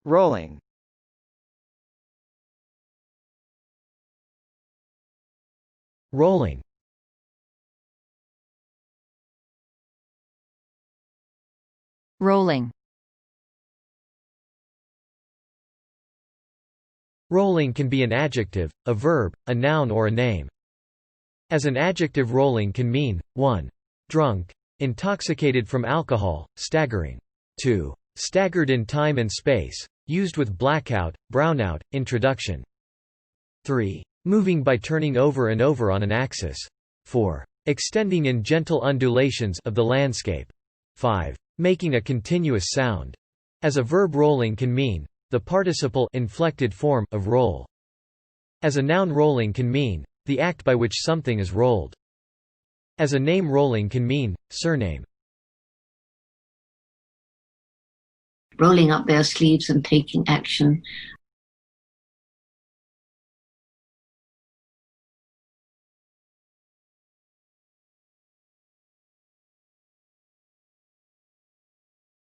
Rolling. Rolling. Rolling. Rolling can be an adjective, a verb, a noun or a name. As an adjective, rolling can mean 1. Drunk, intoxicated from alcohol, staggering. 2. Staggered in time and space, used with blackout, brownout, introduction. 3. Moving by turning over and over on an axis. 4. Extending in gentle undulations of the landscape. 5. Making a continuous sound. As a verb, rolling can mean the participle inflected form of roll. As a noun, rolling can mean the act by which something is rolled. As a name, rolling can mean surname. Rolling up their sleeves and taking action